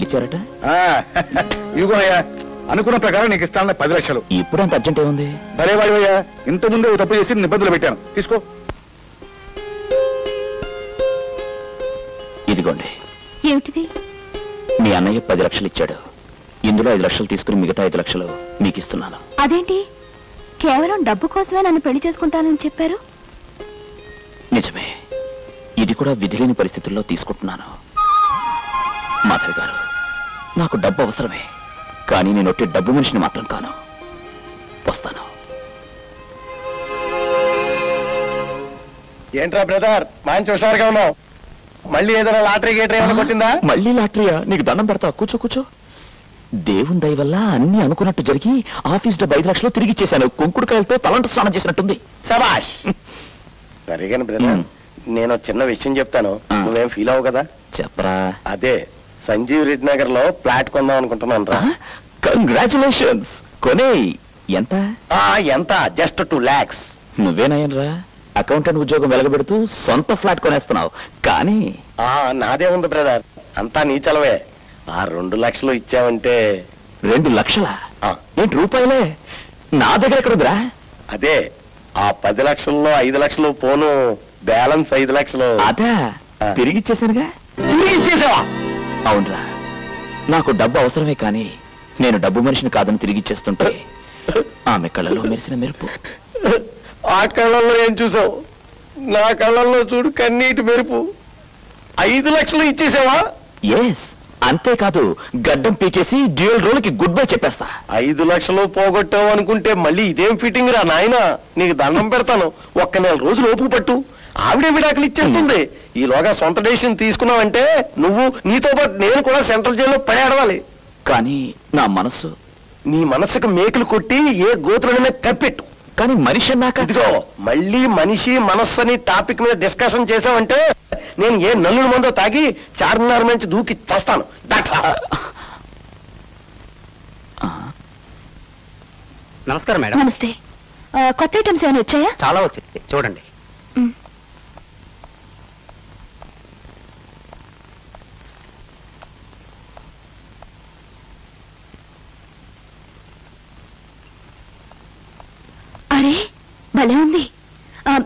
పిలిచారట? ఇదిగో అయ్యా, అనుకున్న ప్రకారం నీకు ఇస్తానన్న 10 లక్షలు. ఇప్పుడు అంత అర్జెంట్ ఏముంది? సరే వాడివయ్యా, ఇంత ముందే తప్పు చేసి నిబంధనలు పెట్టాను, తీసుకో. ఇదిగోండి. ఏమిటిది? మీ అన్నయ్య 10 లక్షలు ఇచ్చాడు. ఇందులో 5 లక్షలు తీసుకుని మిగతా 5 లక్షలు మీకు ఇస్తున్నాను. అదేంటి, కేవలం డబ్బు కోసమే నన్ను పెళ్లి చేసుకుంటానని చెప్పారు? నిజమే, ఇది కూడా విధిలేని పరిస్థితుల్లో తీసుకుంటున్నాను. మాధవి గారు, నాకు డబ్బు అవసరమే, కానీ నేను ఒట్టి డబ్బు మనిషిని మాత్రం కాను. వస్తాను. ఏంట్రా బ్రదర్, మంచి హుషారుగా ఉన్నావు. మళ్ళీ ఏదైనా లాటరీ గేటరీ ఏమైనా కొట్టిందా? మళ్ళీ లాటరీయా? నీకు దండం పెడతా, కూర్చో కూర్చో. దేవుని దయ వల్ల అన్ని అనుకున్నట్టు జరిగి ఆఫీస్ డబ్బు 5 లక్షలు తిరిగి ఇచ్చేశాను. కుంకుడుకాయలతో తలంట స్నానం చేసినట్టుంది. శభాష్. సరిగాని బ్రదర్, నేను చిన్న విషయం చెప్తాను, నువ్వేం ఫీల్ అవ్వు కదా? చెప్పరా. అదే సంజీవ్ రెడ్డి నగర్ లో ఫ్లాట్ కొందాం అనుకుంటున్నాను రా. కంగ్రాచులేషన్స్. కొనే. ఎంత? ఎంత? Just 2 lakhs. నువ్వేనాయనరా అకౌంటెంట్ ఉద్యోగం వెలగబెడుతూ సొంత ఫ్లాట్ కొనేస్తున్నావు. కానీ నాదే ఉంది బ్రదర్, అంతా నీ చలవే. 2 లక్షలు ఇచ్చావంటే. 2 లక్షలా? ఏంటి రూపాయలే? నా దగ్గర ఎక్కడుందిరా? అదే ఆ 10 లక్షల్లో 5 లక్షలు పోను, బ్యాలెన్స్ 5 లక్షలు. అదా తిరిగిచ్చేసానుగా. తిరిగిచ్చేసావా? అవునరా, నాకు డబ్బు అవసరమే, కానీ నేను డబ్బు మనిషిని కాదని తిరిగిచ్చేస్తుంటే ఆమె కళ్ళలో మెరిసిన మెరుపు. ఆ కళ్ళల్లో ఏం చూసావు? నా కళ్ళల్లో చూడు, కన్నీటి మెరుపు. 5 లక్షలు ఇచ్చేసావా? ఎస్, అంతేకాదు గడ్డం పీకేసి డ్యూయల్ రోల్ కి గుడ్ బై చెప్పేస్తా. 5 లక్షలు పోగొట్టావు అనుకుంటే మళ్ళీ ఇదేం ఫిట్టింగ్ రా నాయనా. నీకు దండం పెడతాను, 1 నెల రోజులు ఓపిక పట్టు, ఆవిడే విడాకులు ఇచ్చేస్తుంది. ఈలోగా సొంత డెసిషన్ తీసుకున్నావంటే నువ్వు, నీతో పాటు నేను కూడా సెంట్రల్ జైల్లో పడేడవాలి. కానీ నా మనసు, నీ మనసుకు మేకులు కొట్టి ఏ గోతులనే కప్పెట్టు. కానీ మనిషి అన్నాక. ఇదిగో, మళ్ళీ మనిషి మనస్సు అని టాపిక్ మీద డిస్కషన్ చేసావంటే నేను ఏ నల్లుల మందో తాగి చార్మినార్ నుంచి దూకి చేస్తాను. నమస్కారం మేడం. నమస్తే. కొత్త ఐటమ్స్ ఏమైనా వచ్చాయా? చాలా వచ్చింది, చూడండి. అరే భలే ఉంది,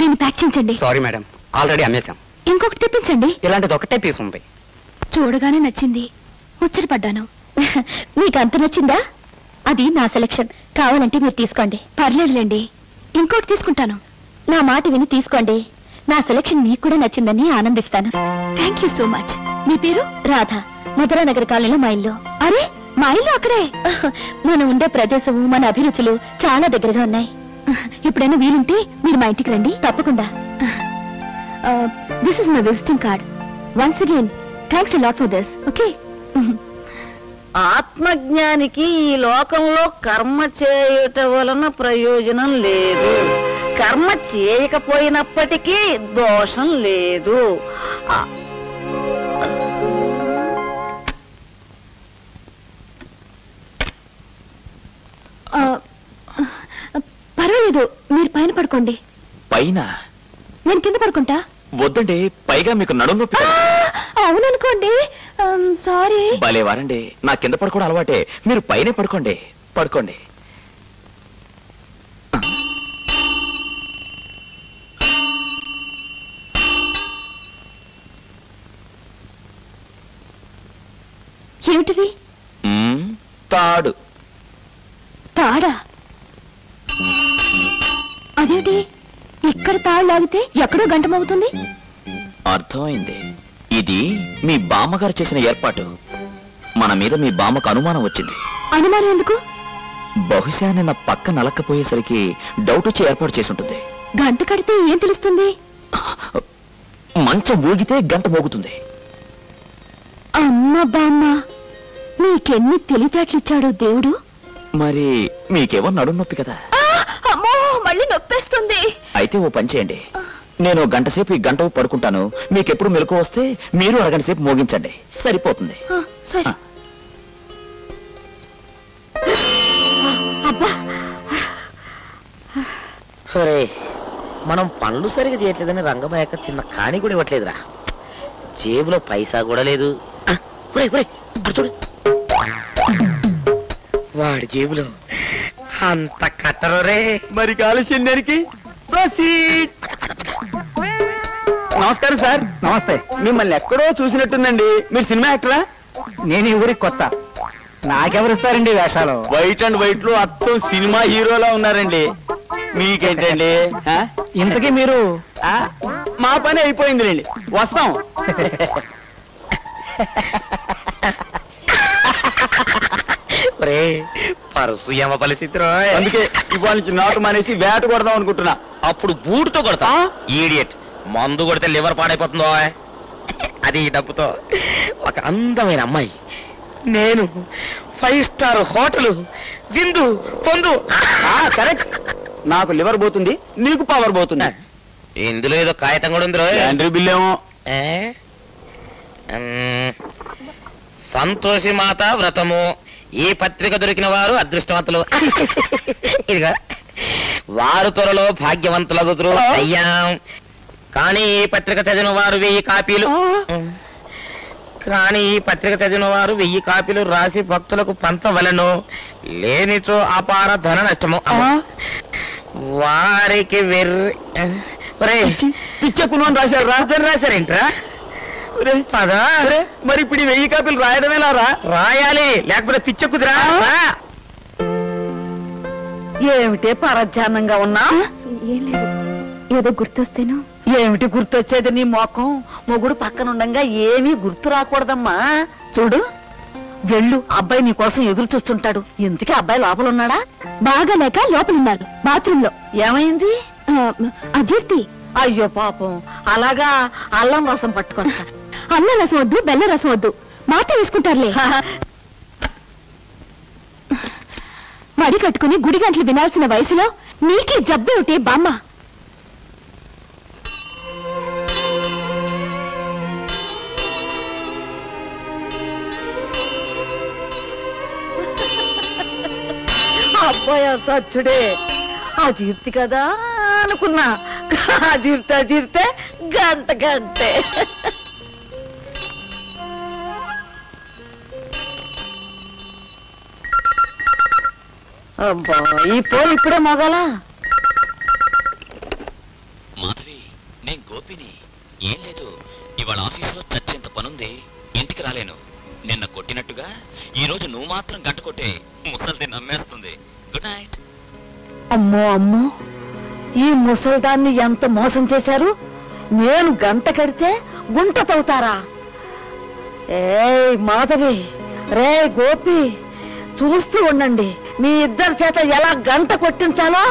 దీన్ని ప్యాక్ చేయించండి. సారీ మేడం, ఆల్రెడీ అమ్మేశాం. ఇంకొకటి తెప్పించండి. ఇలాంటిది ఒకటే పీస్ ఉంది. చూడగానే నచ్చింది, ముచ్చటపడ్డాను. మీకు అంత నచ్చిందా? అది నా సెలక్షన్, కావాలంటే మీరు తీసుకోండి. పర్లేదులేండి, ఇంకోటి తీసుకుంటాను. నా మాట విని తీసుకోండి. నా సెలక్షన్ మీకు కూడా నచ్చిందని ఆనందిస్తాను. Thank you so much. మీ పేరు? రాధ. మధురానగర్ కాలనీలో మా ఇల్లు. అరే మా ఇల్లు అక్కడే. మనం ఉండే ప్రదేశం, మన అభిరుచులు చాలా దగ్గరగా ఉన్నాయి. ఎప్పుడైనా వీలుంటే మీరు మా ఇంటికి రండి, తప్పకుండా. This is my visiting card. Once again thanks a lot for this. Okay. ఆత్మజ్ఞానికి ఈ లోకంలో కర్మ చేయుట వలన ప్రయోజనం లేదు, కర్మ చేయకపోయినప్పటికీ దోషం లేదు. పర్వాలేదు, మీరు పైన పడుకోండి. పైన? నేను కింద పడుకుంటా. వద్దండి, పైగా మీకు నడుము నొప్పి. అవుననుకోండి, సారీ. భలే వారండి, నా కింద పడుకోవడం అలవాటే. మీరు పైనే పడుకోండి, పడుకోండి. ఏమిటిది? తాడు. తాడా? అదేంటి, ఇక్కడ తాడు లాగితే ఎక్కడో గంట మోగుతుంది? అర్థమైంది, ఇది మీ బామ్మగారు చేసిన ఏర్పాటు. మన మీద మీ బామ్మకు అనుమానం వచ్చింది. అనుమానం ఎందుకు? బహుశా నిన్న పక్క నలక్కపోయేసరికి డౌట్ వచ్చి ఏర్పాటు చేసి ఉంటుంది. గంట కడితే ఏం తెలుస్తుంది? మంచం ఊగితే గంట మోగుతుంది. అమ్మ బామ్మ, నీకెన్ని తెలివితేటలిచ్చాడు దేవుడు. మరి మీకేమో నడుము నొప్పి కదా? అమ్మో, మళ్ళీ నొప్పేస్తుంది. అయితే ఓ పని చేయండి, నేను గంట సేపు ఈ గంట పడుకుంటాను. మీకెప్పుడు మెలకు వస్తే మీరు అరగంట సేపు మోగించండి, సరిపోతుంది. సరే. అబ్బా, మనం పనులు సరిగా చేయట్లేదని రంగమయ్యక చిన్న కాని కూడా ఇవ్వట్లేదురా. జేబులో పైసా కూడా లేదు. అటు చూడు. వాడి జేబులో అంత కట్టరు రే. మరి కాలుష్యం దేనికి? నమస్కారం సార్. నమస్తే. మిమ్మల్ని ఎక్కడో చూసినట్టుందండి. మీరు సినిమా యాక్టరా? నేను ఈ ఊరికి కొత్త. నాకెవరిస్తారండి వేషాలు? వైట్ అండ్ వైట్ లో అచ్చం సినిమా హీరోలా ఉన్నారండి. మీకేంటండి? ఇంతకీ మీరు? మా పని అయిపోయిందిలేండి, వస్తాం. పరుసు ఏమ పరిస్థితి. అందుకే ఇవాళ నుంచి నాటు మానేసి వేట కొడదాం అనుకుంటున్నా. అప్పుడు బూటుతో కొడతా. ఈడియట్, మందు కొడితే లివర్ పాడైపోతుందో. అది ఈ డబ్బుతో ఒక అందమైన అమ్మాయి, నేను 5 స్టార్ హోటల్, విందు పొందు. కరెక్ట్. నాకు లివర్ పోతుంది, నీకు పవర్ పోతుంది. ఇందులో ఏదో కాగితం కూడా ఉంది. ఆండ్రీ బిల్ ఏమో. సంతోషి మాత వ్రతము. ఈ పత్రిక దొరికిన వారు అదృష్టవంతులు. ఇదిగా, వారు త్వరలో భాగ్యవంతులగుతురు అయ్యా. కానీ ఈ పత్రిక చదివిన వారు 1000 కాపీలు రాసి భక్తులకు పంచవలను. లేనిచో అపార ధన నష్టము. వారికి పిచ్చకును రాశారు. రాశారేంట్రా? పదా. మరి ఇప్పుడు 1000 కాపీలు రాయడమేలారా? రాయాలి, లేకపోతే పిచ్చకుదిరా. ఏమిటే పరధ్యానంగా ఉన్నా? ఏం లేదు, ఏదో గుర్తొస్తేను. ఏమిటి గుర్తొచ్చేది? నీ మోకం మొగుడు పక్కనుండంగా ఏమీ గుర్తు రాకూడదమ్మా. చూడు, వెళ్ళు, అబ్బాయి నీ కోసం ఎదురు చూస్తుంటాడు. ఇంతకీ అబ్బాయి లోపల ఉన్నాడా? బాగా లేక లోపలున్నారు, బాత్రూమ్ లో. ఏమైంది? అజీర్తి. అయ్యో పాపం. అలాగా, అల్లం రసం పట్టుకొస్తా. అల్లం రసం వద్దు, బెల్లం రసం వద్దు, మాట వేసుకుంటారులే. మడి కట్టుకుని గుడి గంటలు వినాల్సిన వయసులో నీకే జబ్బేమిటి బామ్మ? అబ్బాయి సచ్చుడే. అజీర్తి కదా అనుకున్నా. అజీర్తే గంటే. అబ్బా, ఈ పోలు ఇప్పుడే మొగాలా? మాధవి, నేను గోపిని. ఏం లేదు, ఇవాళ ఆఫీసులో చచ్చేంత పనుంది, ఇంటికి రాలేను. నిన్న కొట్టినట్టుగా ఈ రోజు నువ్వు మాత్రం గంట కొట్టే, ముసల్ది నమ్మేస్తుంది. Good night. అమ్మో అమ్మో, ఈ ముసల్దాన్ని ఎంత మోసం చేశారు. నేను గంట కడితే గుంట తవ్వుతారా? ఏయ్ మాధవి, రే గోపి, చూస్తూ ఉండండి. మీ ఇద్దరి చేత ఎలా గంట కొట్టించాలో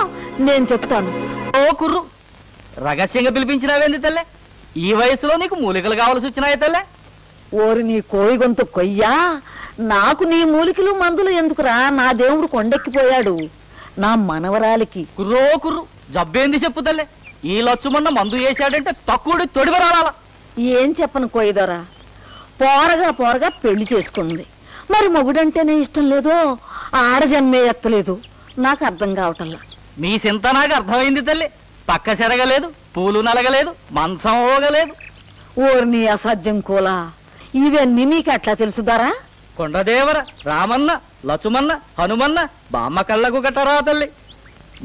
నేను చెప్తాను. ఓ కుర్రు, రహస్యంగా పిలిపించినావేంది తల్లే? ఈ వయసులో నీకు మూలికలు కావాల్సి వచ్చినాయి తల్లే? ఓరి నీ కోయి గొంతు కొయ్యా, నాకు నీ మూలికలు మందులు ఎందుకురా? నా దేవుడు కొండెక్కిపోయాడు. నా మనవరాలికి కుర్రు, జబ్బేంది చెప్పు తల్లే? ఈ లచ్చుమన్న మందు వేసాడంటే తక్కువ తొడివరాల. ఏం చెప్పను కోయిదరా, పోరగా పెళ్లి చేసుకుంది. మరి మొగుడంటేనే ఇష్టం లేదో, ఆడజన్మే ఎత్తలేదు. నాకు అర్థం కావటంలా. మీ చింత నాకు అర్థమైంది తల్లి. పక్క చెరగలేదు, పూలు నలగలేదు, మంచం ఓగలేదు. ఓర్ని అసాధ్యం కోలా, ఇవన్నీ నీకు అట్లా తెలుసుదారా? కొండదేవర, రామన్న, లచుమన్న, హనుమన్న, బామ్మ కళ్ళకు గట్టరా తల్లి.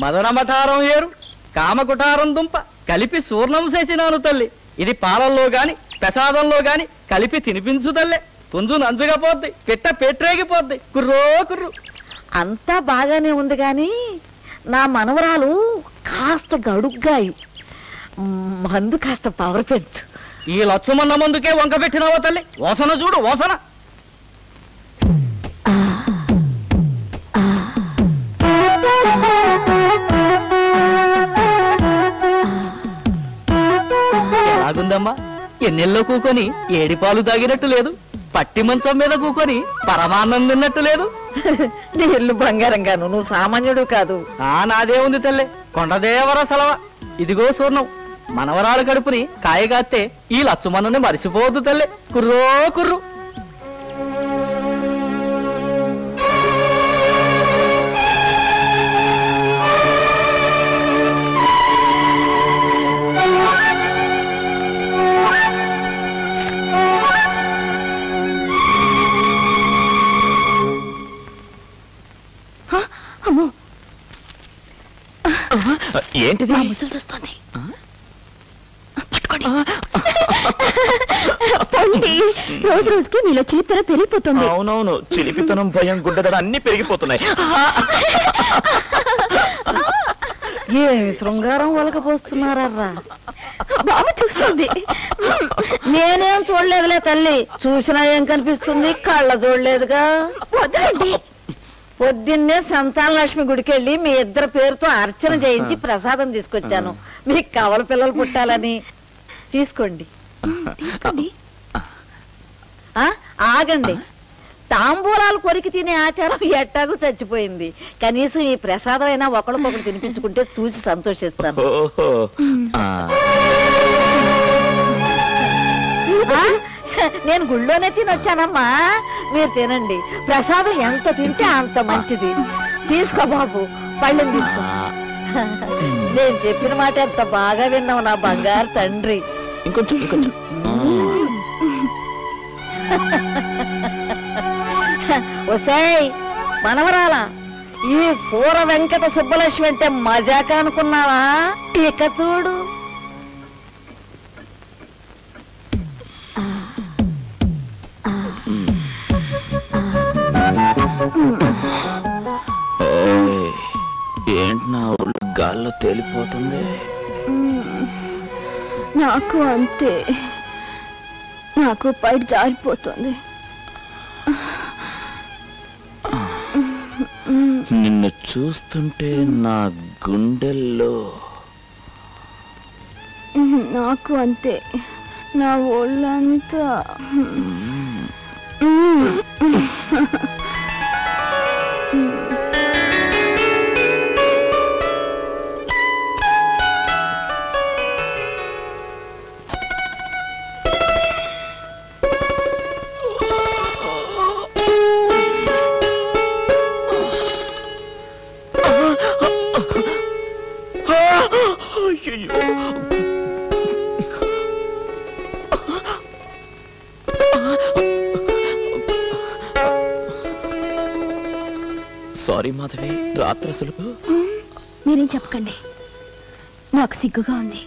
మదన మఠారం ఏరు, కామకుటారం దుంప కలిపి సూర్ణం చేసినాను తల్లి. ఇది పాలల్లో గాని ప్రసాదంలో గాని కలిపి తినిపించు తల్లే. పుంజు నంజుగా పోద్ది, పిట్ట పెట్టరేగిపోద్ది. కుర్రు అంతా బాగానే ఉంది గాని నా మనవరాలు కాస్త గడుగ్గాయి. మందు కాస్త పవర్ పెంచు. ఈ లచ్చుమన్న మందుకే వంక పెట్టినావో తల్లి. ఓసన చూడు, ఓసన. ఎలాగుందమ్మా? ఎన్నెల్లో కూకొని ఏడిపాలు తాగినట్టు లేదు, పట్టి మంచం మీద కూకొని పరమాన్నం తిన్నట్టు లేదు. నీ ఇల్లు బంగారంగాను, నువ్వు సామాన్యుడు కాదు. నాదే ఉంది తల్లి, కొండదేవర సెలవ. ఇదిగో సూర్ణం, మనవరాలు కడుపుని కాయగాస్తే ఈ లచ్చుమన్నని మరిసిపోవద్దు తల్లి. కుర్రు ఏంటిది? మా ముసలి వస్తుంది. పట్టుకోండి. పోండి. రోజు రోజుకి మీలో చిలిపితనం పెరిగిపోతుంది. అవునవును, చిలిపితనం, భయం, గుడ్డదడ అన్ని పెరిగిపోతున్నాయి. ఏమి శృంగారం ఒలకపోస్తున్నారా? బాబు చూస్తుంది. నేనేం చూడలేదులే తల్లి, చూసినా ఏం కనిపిస్తుంది? కళ్ళ చూడలేదుగా. వద్దండి. పొద్దున్నే సంతాన లక్ష్మి గుడికెళ్ళి మీ ఇద్దరు పేరుతో అర్చన చేయించి ప్రసాదం తీసుకొచ్చాను. మీకు కవల పిల్లలు పుట్టాలని. తీసుకోండి. తీసుకోండి. ఆగండి. తాంబూలాలు కొరికి తినే ఆచారం ఎట్టాಗೂ చచ్చిపోయింది. కనీసం ఈ ప్రసాదం అయినా ఒకరికొకరు తినిపించుకుంటే చూసి సంతోషిస్తాను. ఓహో. నేను గుళ్ళోనే తినొచ్చానమ్మా, మీరు తినండి. ప్రసాదం ఎంత తింటే అంత మంచిది. తీసుకో బాబు, పళ్ళని తీసుకో. నేను చెప్పిన మాట ఎంత బాగా విన్నావు నా బంగారు తండ్రి. ఇంకొంచెం ఇంకొంచెం. ఒసేయ్ మనవరాలా, ఈ సూర వెంకట సుబ్బలక్ష్మి అంటే మజాక అనుకున్నావా? ఇక చూడు. ఏంటి నా ఒళ్ళు గాల్లో తేలిపోతుంది? నాకు అంతే. నాకు బయట జారిపోతుంది. నిన్ను చూస్తుంటే నా గుండెల్లో. నాకు అంతే. నా ఒళ్ళంతా. సారీ మాధవి, రాత్రి అసలు. మీరేం చెప్పకండి, నాకు సిగ్గుగా ఉంది.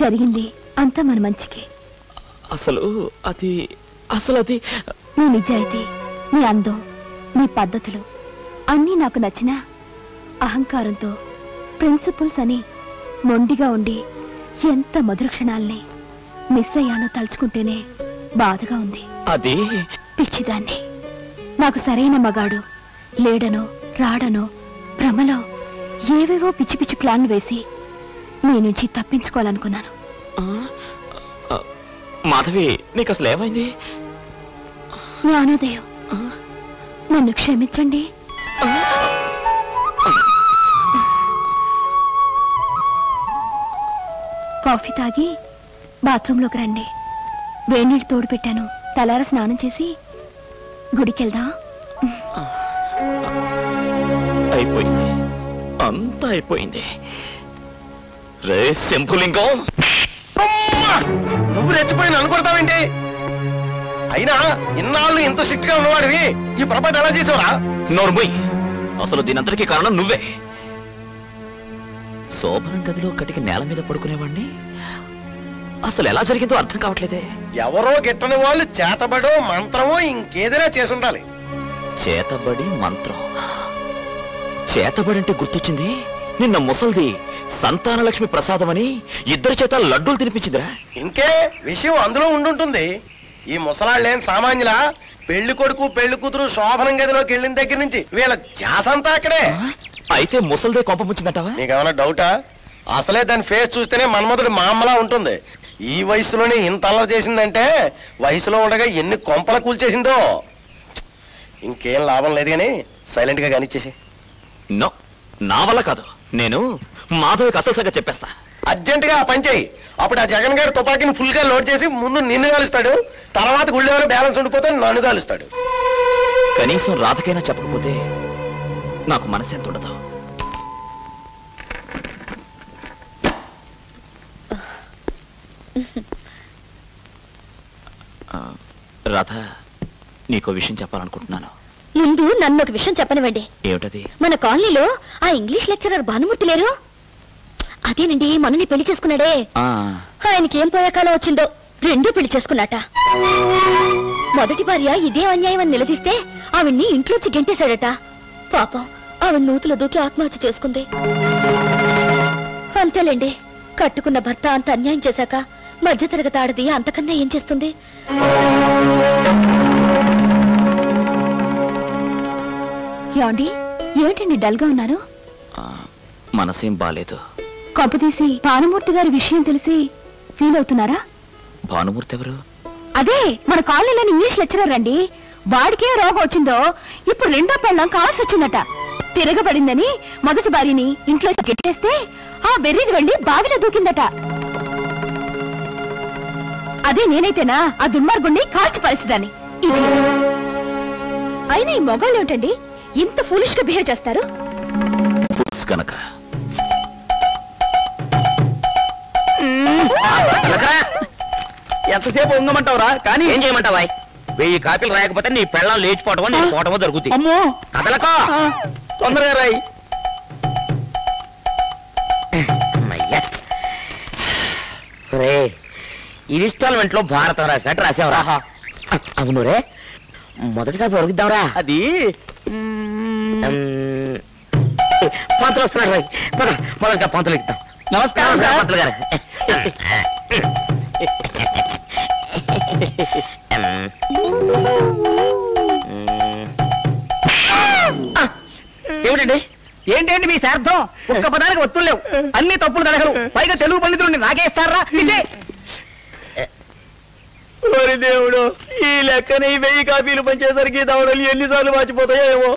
జరిగింది అంతా మన మంచికి. అసలు అది మీ నిజాయితీ, మీ అందం, మీ పద్ధతులు అన్నీ నాకు నచ్చిన అహంకారంతో ప్రిన్సిపల్స్ అని మొండిగా ఉండి ఎంత మధుర క్షణాల్ని మిస్ అయ్యానో తలుచుకుంటేనే బాధగా ఉంది. అది పిచ్చిదాన్ని. నాకు సరైన మగాడు లేడనో రాడనో భ్రమలో ఏవేవో పిచ్చి పిచ్చి ప్లాన్లు వేసి నీ నుంచి తప్పించుకోవాలనుకున్నాను. మాధవి, నీకు అసలు ఏమైంది? జ్ఞానోదయం. నన్ను క్షమించండి. కాఫీ తాగి బాత్రూంలోకి రండి. వేణీళ్ళు తోడు పెట్టాను. తలార స్నానం చేసి గుడికెళ్దాం. అయిపోయింది, అంతా అయిపోయింది. రే శంభులింగం, నువ్వు రెచ్చిపోయిన అనుకుంటావేంటి? అయినా ఇన్నాళ్ళు ఇంత స్ట్రిక్ట్ గా ఉన్నవాడివి ఈ పొరపాటు ఎలా చేసావురా? నోర్మోయ్, అసలు దీనంతటికీ కారణం నువ్వే. శోభనం గదిలో కటికి నేల మీద పడుకునేవాడిని అసలు ఎలా జరిగిందో అర్థం కావట్లేదే. ఎవరో గిట్టని వాళ్ళు చేతబడో మంత్రమో ఇంకేదైనా చేసుండాలి. చేతబడి మంత్రం. చేతబడి అంటే గుర్తొచ్చింది, నిన్న ముసల్ది సంతానలక్ష్మి ప్రసాదం అని ఇద్దరి చేత లడ్డూలు తినిపించిందిరా. ఇంకే విషయం అందులో ఉండుంటుంది. ఈ ముసలాళ్ళేం సామాన్యులా? పెళ్లి కొడుకు పెళ్లి కూతురు శోభనం గదిలోకి వెళ్ళిన దగ్గర నుంచి వీళ్ళ ధ్యాసంతా అక్కడే. అయితే ముసల్దే కొంప ముంచిందటవా? నీకేమన్నా డౌటా? అసలే దాని ఫేస్ చూస్తేనే మన్మధుడి మా అమ్మలా ఉంటుంది. ఈ వయసులోనే ఇంత అల్లరి చేసిందంటే వయసులో ఉండగా ఎన్ని కొంపల కూల్చేసిందో. ఇంకేం లాభం లేదు కానీ సైలెంట్ గా కానిచ్చేసి. నో, నా వల్ల కాదు. నేను మాధవికి అసలు చెప్పేస్తా. అర్జెంట్ గా ఆ పని చేయి. అప్పుడు ఆ జగన్ గారి తుపాకీని ఫుల్ గా లోడ్ చేసి ముందు నిన్ను కాలుస్తాడు, తర్వాత గుళ్ళో బ్యాలెన్స్ ఉండిపోతే నన్ను కాలుస్తాడు. కనీసం రాధకైనా చెప్పకపోతే నాకు మనసు ఎంత ఉండదు. రాధ, నీకో విషయం చెప్పాలనుకుంటున్నాను. ముందు నన్ను ఒక విషయం చెప్పనివ్వండి. ఏమిటది? మన కాలనీలో ఆ ఇంగ్లీష్ లెక్చరర్ భానుమూర్తి లేరు? అదేనండి మనని పెళ్లి చేసుకున్నాడే. ఆయనకి ఏం పోయాకాలం వచ్చిందో రెండూ పెళ్లి చేసుకున్నాట. మొదటి భార్య ఇదే అన్యాయం అని నిలదీస్తే ఆవిడ్ని ఇంట్లోంచి గెంటేశాడట. పాపం ఆవిడ నూతులు దూకి ఆత్మహత్య చేసుకుంది. అంతేలేండి, కట్టుకున్న భర్త అంత అన్యాయం చేశాక మధ్యతరగతి ఆడది అంతకన్నా ఏం చేస్తుంది? ఏమండి, ఏమిటండి డల్ గా ఉన్నారు? మనసేం బాలేదు. కొంపతీసి భానుమూర్తి గారి విషయం తెలిసి ఫీల్ అవుతున్నారా? భానుమూర్తి ఎవరు? అదే మన కాలనీలోని ఇంగ్లీష్ లెక్చరర్ అండి. వాడికే రోగం వచ్చిందో ఇప్పుడు రెండో పెళ్ళం కావాల్సి వచ్చిందట. తిరగబడిందని మొదటి భార్యని ఇంట్లో గెట్టేస్తే ఆ బెర్రీది వెళ్లి బావిలో దూకిందట. అదే నేనైతేనా ఆ దుర్మార్గుణ్ణి కాల్చి పరిస్థిదాన్ని. అయినా ఈ మొగాళ్ళు ఏమిటండి ఇంత ఫూలిష్ గా బిహేవ్ చేస్తారు? కనుక ఎంతసేపు ఉంగమంటావురా? కానీ ఏం చేయమంటావా? 1000 కాపీలు రాయకపోతే నీ పెళ్ళం లేచిపోవటమో నీ పోవటమో జరుగుతుంది. అమ్మో కదలకో, తొందరగా రాయి. రే, ఇన్స్టాల్మెంట్ లో భారతం రాసినట్టు రాసావురా. అవును రే, మొదటి కాపీ ఉరికిద్దాంరా. అది పంతులు వస్తున్నాడు రాయ్. మొదటిగా పంతులు ఎక్కుతాం. నమస్కారం సార్. పంతులు గారు. ఏమిటండి ఏంటండి మీ శార్థం? ఒక్క పదానికి ఒత్తులు లేవు, అన్ని తప్పులు తడగలు, పైగా తెలుగు పండితుడిని నాకేస్తారా? దేవుడు, ఈ లెక్కన 1000 కాపీలు పనిచేసరికి దవడలు ఎన్నిసార్లు మర్చిపోతాయో ఏమో.